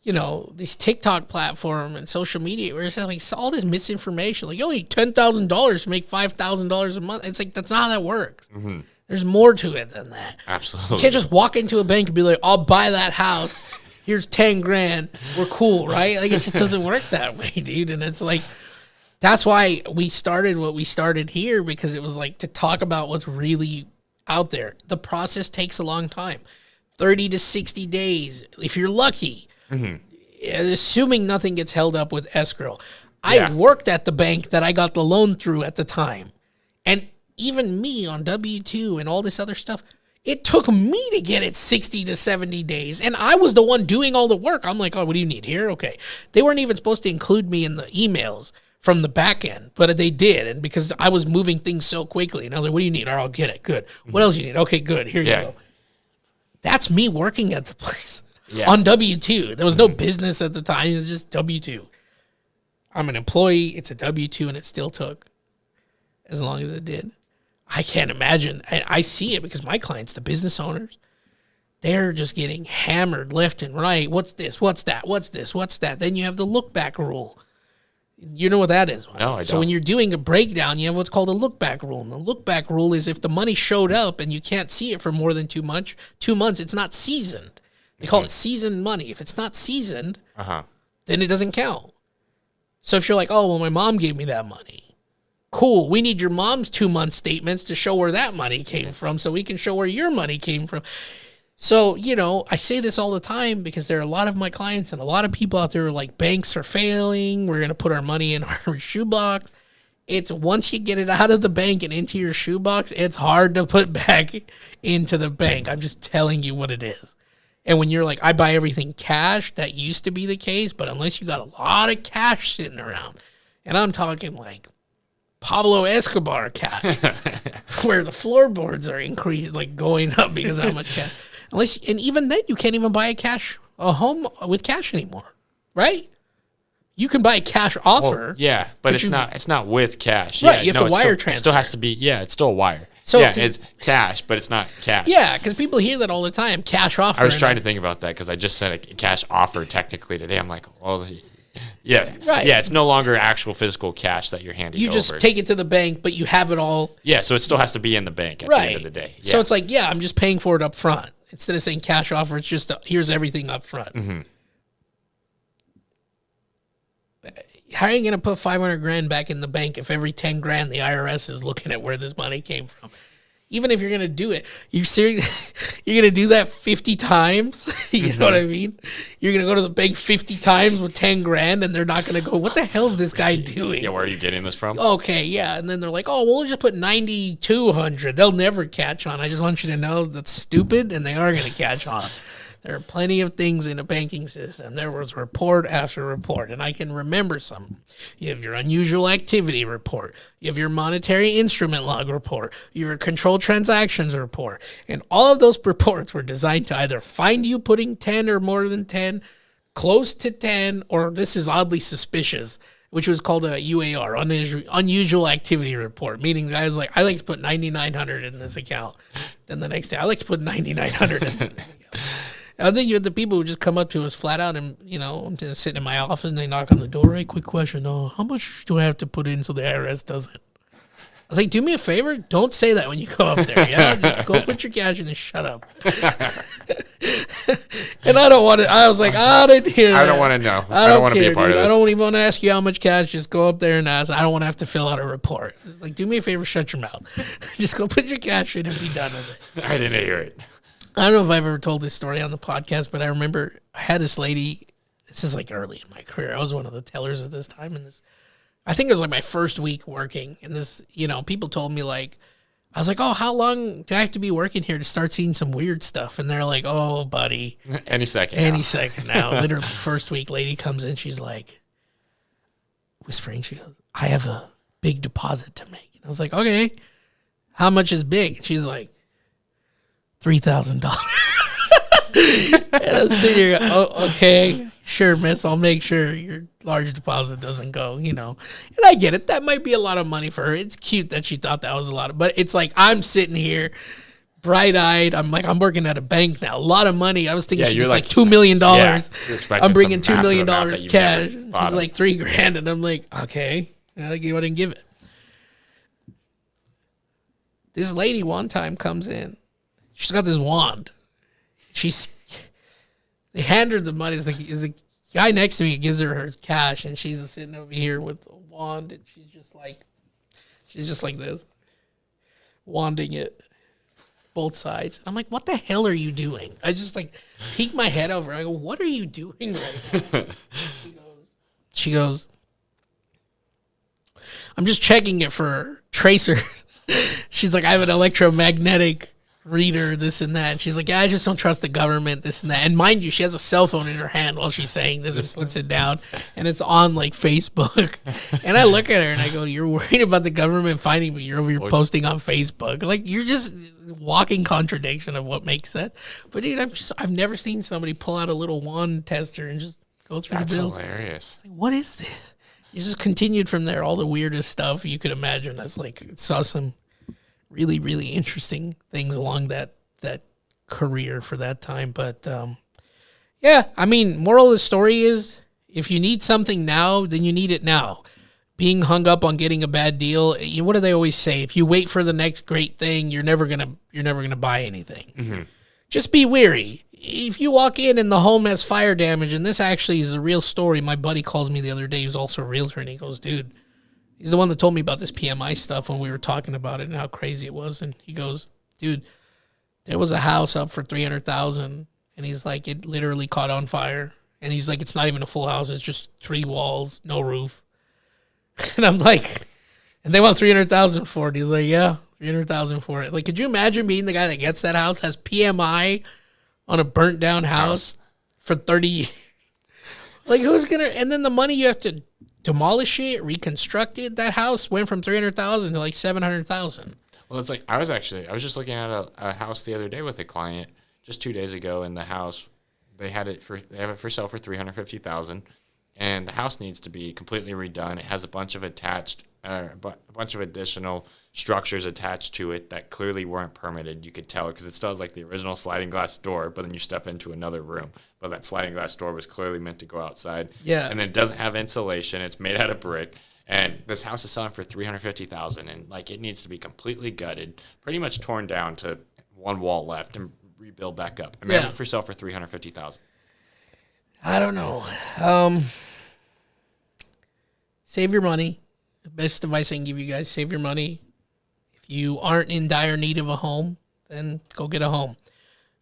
you know, this TikTok platform and social media where it's like all this misinformation. Like you only need $10,000 to make $5,000 a month. It's like that's not how that works. Mm-hmm. There's more to it than that. Absolutely, you can't just walk into a bank and be like, "I'll buy that house. Here's 10 grand. We're cool, right?" Like it just doesn't work that way, dude. And it's like. That's why we started what we started here, because it was like to talk about what's really out there. The process takes a long time, 30 to 60 days, if you're lucky, assuming nothing gets held up with escrow. I worked at the bank that I got the loan through at the time. And even me on W-2 and all this other stuff, it took me to get it 60 to 70 days. And I was the one doing all the work. I'm like, oh, what do you need here? Okay. They weren't even supposed to include me in the emails from the back end, but they did. And because I was moving things so quickly, and I was like, what do you need? All right, I'll get it. Good. What else you need? Okay, good. Here you go. That's me working at the place on W-2. There was no business at the time. It was just W-2. I'm an employee. It's a W-2, and it still took as long as it did. I can't imagine. I see it because my clients, the business owners, they're just getting hammered left and right. What's this? What's that? What's this? What's that? Then you have the look back rule. You know what that is? Right? No, I don't. So when you're doing a breakdown, you have what's called a look-back rule. And the look-back rule is if the money showed up and you can't see it for more than 2 months, it's not seasoned. They call it seasoned money. If it's not seasoned, then it doesn't count. So if you're like, oh, well, my mom gave me that money. Cool. We need your mom's 2-month statements to show where that money came from so we can show where your money came from. So, you know, I say this all the time because there are a lot of my clients and a lot of people out there who are like, banks are failing. We're going to put our money in our shoebox. It's once you get it out of the bank and into your shoebox, it's hard to put back into the bank. I'm just telling you what it is. And when you're like, I buy everything cash, that used to be the case. But unless you got a lot of cash sitting around, and I'm talking like Pablo Escobar cash, where the floorboards are increasing, like going up because of how much cash. And even then, you can't even buy a home with cash anymore, right? You can buy a cash offer. Well, but it's not with cash. Right, you have to wire transfer. It still has to be, it's still a wire. So it's cash, but it's not cash. Yeah, because people hear that all the time, cash offer. I was trying to think about that because I just said a cash offer technically today. I'm like, well, yeah. Right. Yeah, it's no longer actual physical cash that you're handing over. You just take it to the bank, but you have it all. Yeah, so it still has to be in the bank at the end of the day. Yeah. So it's like, I'm just paying for it up front. Instead of saying cash offer, it's just here's everything up front. Mm-hmm. How are you going to put 500 grand back in the bank if every 10 grand the IRS is looking at where this money came from? Even if you're going to do it, you're going to do that 50 times? You know what I mean? You're going to go to the bank 50 times with 10 grand and they're not going to go, what the hell is this guy doing? Yeah, where are you getting this from? Okay, yeah. And then they're like, oh, well, we'll just put 9,200. They'll never catch on. I just want you to know that's stupid and they are going to catch on. There are plenty of things in a banking system. There was report after report, and I can remember some. You have your unusual activity report. You have your monetary instrument log report. You have your controlled transactions report. And all of those reports were designed to either find you putting 10 or more than 10, close to 10, or this is oddly suspicious, which was called a UAR, unusual activity report, meaning the guy's like, I like to put 9,900 in this account. Then the next day, I like to put 9,900 in this account. And then you have the people who just come up to us flat out and, I'm just sitting in my office and they knock on the door. Hey, quick question. How much do I have to put in so the IRS doesn't? I was like, do me a favor. Don't say that when you go up there. Yeah, just go put your cash in and shut up. And I don't want to. I was like, I didn't hear that. I don't want to know. I don't want to be a part of this. I don't even want to ask you how much cash. Just go up there and ask. I don't want to have to fill out a report. Just like, do me a favor. Shut your mouth. Just go put your cash in and be done with it. I didn't hear it. I don't know if I've ever told this story on the podcast, but I remember I had this lady. This is like early in my career. I was one of the tellers at this time. And I think it was like my first week working. And this, people told me like, I was like, oh, how long do I have to be working here to start seeing some weird stuff? And they're like, oh, buddy. Any second now. Literally, first week, lady comes in. She's like, whispering. She goes, I have a big deposit to make. And I was like, okay, how much is big? And she's like, $3,000. And I was sitting here, oh, okay, sure, miss, I'll make sure your large deposit doesn't go, you know. And I get it. That might be a lot of money for her. It's cute that she thought that was a lot of, but it's like, I'm sitting here bright-eyed. I'm like, I'm working at a bank now. A lot of money. I was thinking she was like $2 million. Yeah, you're expecting I'm bringing some $2 million massive amount that you've cash. never It's thought of. like $3,000. And I'm like, okay. I didn't give it. This lady one time comes in. She's got this wand. They hand her the money. Is the guy next to me gives her cash, and she's sitting over here with a wand, and she's just like this, wanding it both sides. I'm like, what the hell are you doing? I just like peek my head over. I go, what are you doing right now? She goes, I'm just checking it for tracers. She's like, I have an electromagnetic reader, this and that. And she's like, yeah, I just don't trust the government, this and that. And mind you, she has a cell phone in her hand while she's saying this and puts it down. And it's on like Facebook. And I look at her and I go, you're worried about the government finding me. You're over here posting on Facebook. Like, you're just walking contradiction of what makes sense. But dude, I've never seen somebody pull out a little wand tester and just go through That's the bills. hilarious. Like, what is this? It just continued from there. All the weirdest stuff you could imagine. I was like, saw some really, really interesting things along that career for that time. But yeah, I mean, moral of the story is, if you need something now, then you need it now. Being hung up on getting a bad deal, what do they always say? If you wait for the next great thing, you're never gonna buy anything. Mm-hmm. Just be wary. If you walk in and the home has fire damage, and this actually is a real story. My buddy calls me the other day, who's also a realtor, and he goes, dude, he's the one that told me about this PMI stuff when we were talking about it and how crazy it was. And he goes, dude, there was a house up for $300,000, and he's like, it literally caught on fire. And he's like, it's not even a full house. It's just 3 walls, no roof. And I'm like, and they want $300,000 for it. He's like, yeah, $300,000 for it. Like, could you imagine being the guy that gets that house, has PMI on a burnt down house for 30 years? Like, who's gonna? And then the money you have to demolish it, reconstruct it. That house went from $300,000 to like $700,000. Well, it's like I was just looking at a house the other day with a client just 2 days ago, and the house they have it for sale for $350,000, and the house needs to be completely redone. It has a bunch of additional structures attached to it that clearly weren't permitted. You could tell because it still has like the original sliding glass door, but then you step into another room. But that sliding glass door was clearly meant to go outside. Yeah. And then it doesn't have insulation. It's made out of brick. And this house is selling for $350,000, and like it needs to be completely gutted, pretty much torn down to one wall left, and rebuild back up. And they have it for sale for $350,000. I don't know. Save your money. The best advice I can give you guys: save your money. If you aren't in dire need of a home, then go get a home,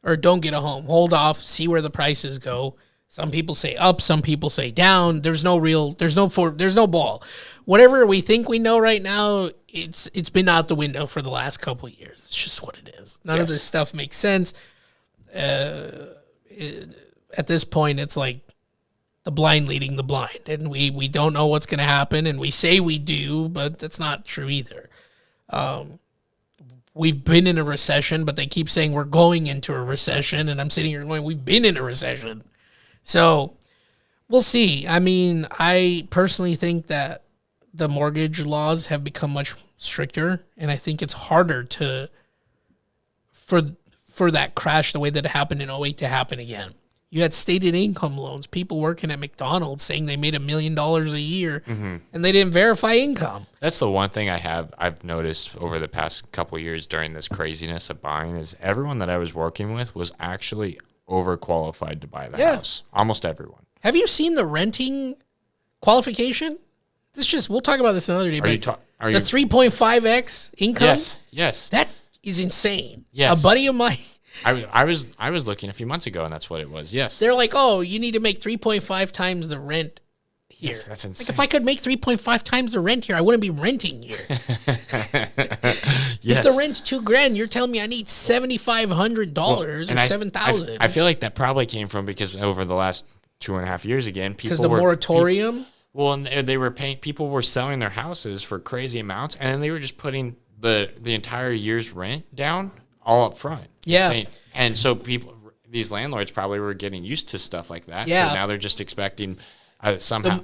or don't get a home. Hold off. See where the prices go. Some people say up, some people say down. There's no ball. Whatever we think we know right now, it's been out the window for the last couple of years. It's just what it is. None of this stuff makes sense. At this point, it's like the blind leading the blind, and we don't know what's going to happen, and we say we do, but that's not true either. We've been in a recession, but they keep saying we're going into a recession, and I'm sitting here going, we've been in a recession. So we'll see. I mean, I personally think that the mortgage laws have become much stricter, and I think it's harder for that crash the way that it happened in 2008 to happen again. You had stated income loans, people working at McDonald's saying they made $1 million a year, and they didn't verify income. That's the one thing I've noticed over the past couple of years during this craziness of buying is everyone that I was working with was actually overqualified to buy the house. Almost everyone. Have you seen the renting qualification? We'll talk about this another day. Are you 3.5x income? Yes. That is insane. Yes. A buddy of mine, I was looking a few months ago, and that's what it was. Yes. they're like, oh, you need to make 3.5 times the rent here. Yes, that's insane. Like, if I could make 3.5 times the rent here, I wouldn't be renting here. Yes. If the rent's $2,000, you're telling me I need $7,500 or $7,000. I feel like that probably came from because over the last 2.5 years again, because the moratorium. And they were paying. People were selling their houses for crazy amounts, and then they were just putting the entire year's rent down all up front. Yeah. And so people, these landlords probably were getting used to stuff like that. Yeah. So now they're just expecting somehow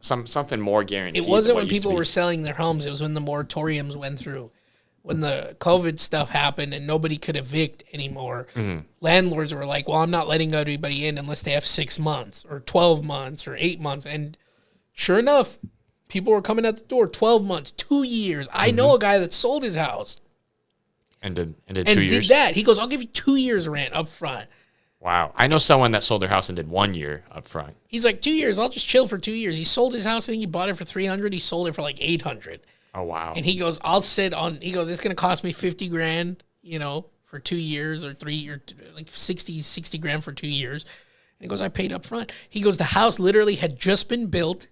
something more guaranteed. It wasn't than what when used to people be. were selling their homes. It was when the moratoriums went through. When the COVID stuff happened and nobody could evict anymore, landlords were like, well, I'm not letting anybody in unless they have 6 months or 12 months or 8 months. And sure enough, people were coming at the door, 12 months, 2 years. I know a guy that sold his house and did and 2 did years. that. He goes, I'll give you 2 years rent up front. Wow. I know someone that sold their house and did 1 year up front. He's like, 2 years, I'll just chill for 2 years. He sold his house. I think he bought it for 300. He sold it for like 800. Oh, wow. And he goes, I'll sit on, he goes, it's going to cost me 50 grand, for 2 years or 3 or like 60 grand for 2 years. And he goes, I paid up front. He goes, the house literally had just been built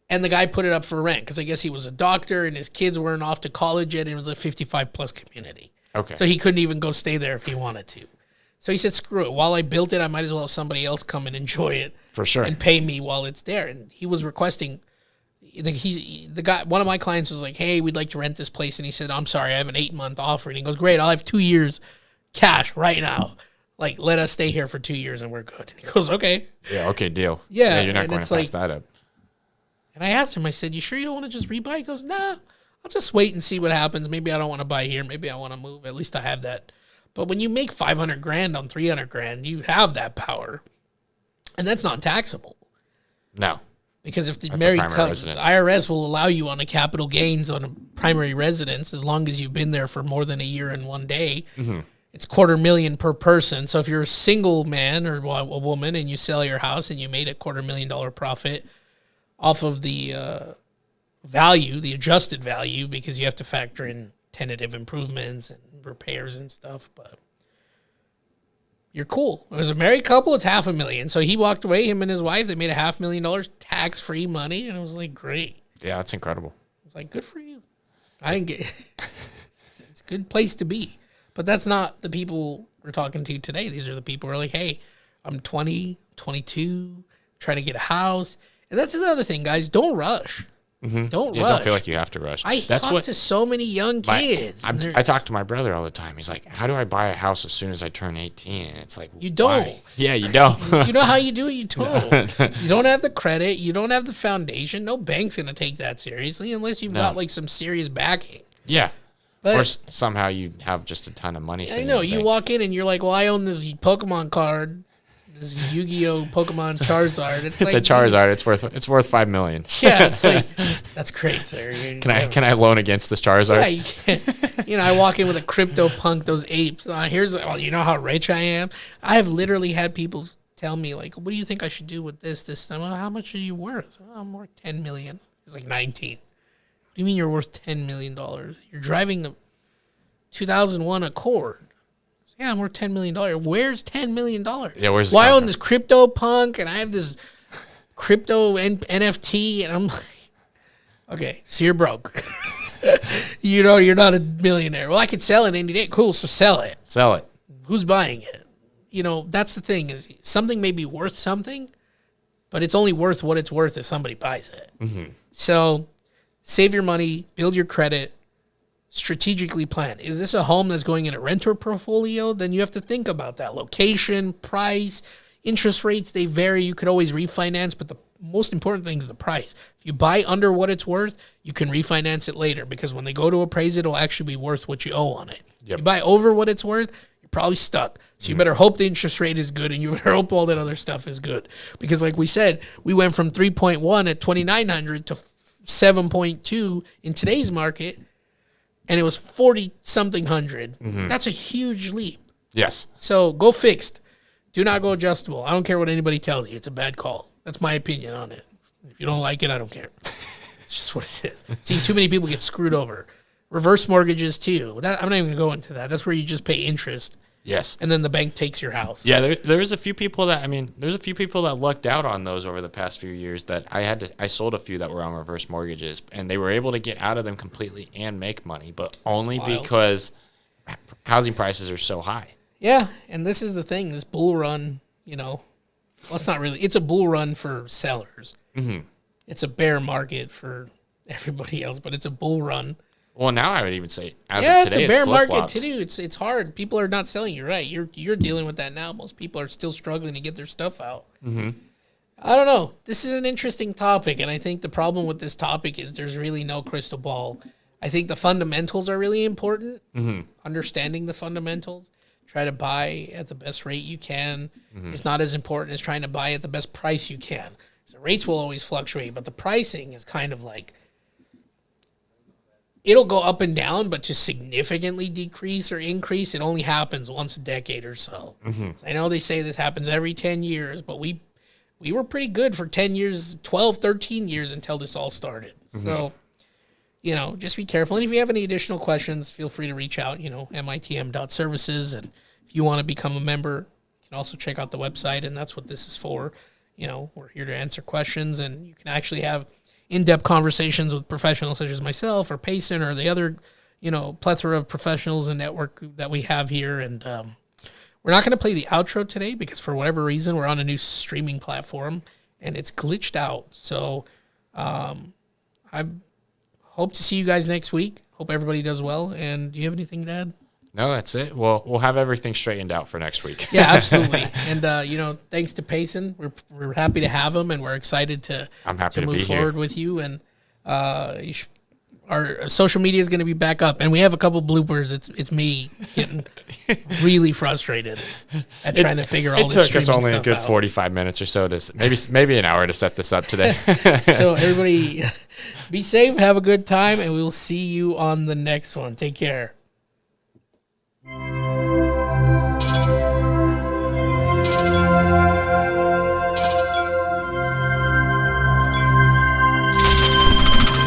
and the guy put it up for rent because I guess he was a doctor and his kids weren't off to college yet and it was a 55 plus community. Okay. So he couldn't even go stay there if he wanted to. So he said, screw it. While I built it, I might as well have somebody else come and enjoy it. For sure. And pay me while it's there. And he was requesting, the guy, one of my clients was like, hey, we'd like to rent this place. And he said, I'm sorry, I have an 8-month offer. And he goes, great, I'll have 2 years cash right now. Like, let us stay here for 2 years and we're good. And he goes, okay. Yeah, okay, deal. Yeah, you're not and going to it's pass like- that up. And I asked him, I said, you sure you don't want to just rebuy? He goes, nah, I'll just wait and see what happens. Maybe I don't want to buy here. Maybe I want to move. At least I have that. But when you make 500 grand on 300 grand, you have that power. And that's not taxable. No. Because if the That's a married primary couple, residence. the IRS will allow you on a capital gains on a primary residence as long as you've been there for more than a year and 1 day. Mm-hmm. It's $250,000 per person. So if you're a single man or a woman and you sell your house and you made a $250,000 profit off of the value, the adjusted value, because you have to factor in tentative improvements and repairs and stuff, but you're cool. It was a married couple, it's $500,000. So he walked away, him and his wife, they made $500,000 tax-free money, and it was like, great. Yeah, that's incredible. I was like, good for you. I didn't get it's a good place to be. But that's not the people we're talking to today. These are the people who are like, hey, I'm 20, 22, trying to get a house. And that's another thing, guys. Don't rush. Don't Yeah, rush. don't feel like you have to rush. I talk to so many young kids. and they're- I talk to my brother all the time. He's like, how do I buy a house as soon as I turn 18? And it's like, You don't. why? Yeah, you don't. you know how you do it? You don't. You don't have the credit. You don't have the foundation. No bank's going to take that seriously unless you've got like some serious backing. Yeah. But Or somehow you have just a ton of money. I sitting know. in the You bank. walk in and you're like, well, I own this Pokemon card, this Yu-Gi-Oh! Pokemon Charizard. It's like, a Charizard. It's worth $5 million. Yeah, it's like, that's great, sir. Can I loan against this Charizard? Yeah, you can. I walk in with a CryptoPunk, those apes. You know how rich I am? I have literally had people tell me, like, what do you think I should do with this? And I'm like, how much are you worth? Oh, I'm worth $10 million. It's like 19. What do you mean you're worth $10 million? You're driving a 2001 Accord. Yeah, I'm worth $10 million. Where's $10 million? Yeah, where's the Well, I own contract? this CryptoPunk and I have this crypto NFT, and I'm like, okay, so you're broke. You're not a millionaire. Well, I could sell it any day. Cool, so sell it. Sell it. Who's buying it? That's the thing, is something may be worth something, but it's only worth what it's worth if somebody buys it. Mm-hmm. So save your money, build your credit, strategically plan. Is this a home that's going in a renter portfolio? Then you have to think about that. Location, price, interest rates, they vary. You could always refinance, but the most important thing is the price. If you buy under what it's worth, you can refinance it later, because when they go to appraise it, it'll actually be worth what you owe on it. If you buy over what it's worth, you're probably stuck. So you better hope the interest rate is good, and you better hope all that other stuff is good. Because like we said, we went from 3.1 at 2,900 to 7.2 in today's market, and it was 40-something hundred. That's a huge leap. Yes. So go fixed. Do not go adjustable. I don't care what anybody tells you. It's a bad call. That's my opinion on it. If you don't like it, I don't care. It's just what it is. Seen too many people get screwed over. Reverse mortgages too. I'm not even going to go into that. That's where you just pay interest, Yes. and then the bank takes your house. Yeah, there's a few people that lucked out on those over the past few years. That I sold a few that were on reverse mortgages, and they were able to get out of them completely and make money, but only Wild. because housing prices are so high. Yeah, and this is the thing. This bull run, well, it's not really. It's a bull run for sellers. Mm-hmm. It's a bear market for everybody else, but it's a bull run. Well, now I would even say as Yeah, of today, it's a bear market flip-flopped. too. It's hard. People are not selling. You're right. You're dealing with that now. Most people are still struggling to get their stuff out. Mm-hmm. I don't know. This is an interesting topic, and I think the problem with this topic is there's really no crystal ball. I think the fundamentals are really important. Mm-hmm. Understanding the fundamentals. Try to buy at the best rate you can. Mm-hmm. It's not as important as trying to buy at the best price you can. So rates will always fluctuate, but the pricing is kind of like, it'll go up and down, but to significantly decrease or increase, it only happens once a decade or so. Mm-hmm. I know they say this happens every 10 years, but we were pretty good for 10 years, 12, 13 years until this all started. Mm-hmm. So, just be careful. And if you have any additional questions, feel free to reach out, mitm.services. And if you want to become a member, you can also check out the website, and that's what this is for. We're here to answer questions, and you can actually have in-depth conversations with professionals such as myself or Payson or the other, plethora of professionals and network that we have here. And we're not going to play the outro today because for whatever reason, we're on a new streaming platform and it's glitched out. So I hope to see you guys next week. Hope everybody does well. And do you have anything to add? No, that's it. Well, we'll have everything straightened out for next week. Yeah, absolutely. And thanks to Payson, we're happy to have him, and we're excited to move forward with you. And our social media is going to be back up, and we have a couple bloopers. It's me getting really frustrated at trying to figure all this streaming stuff out. It took us only a good 45 minutes or so to maybe an hour to set this up today. So everybody, be safe, have a good time, and we will see you on the next one. Take care.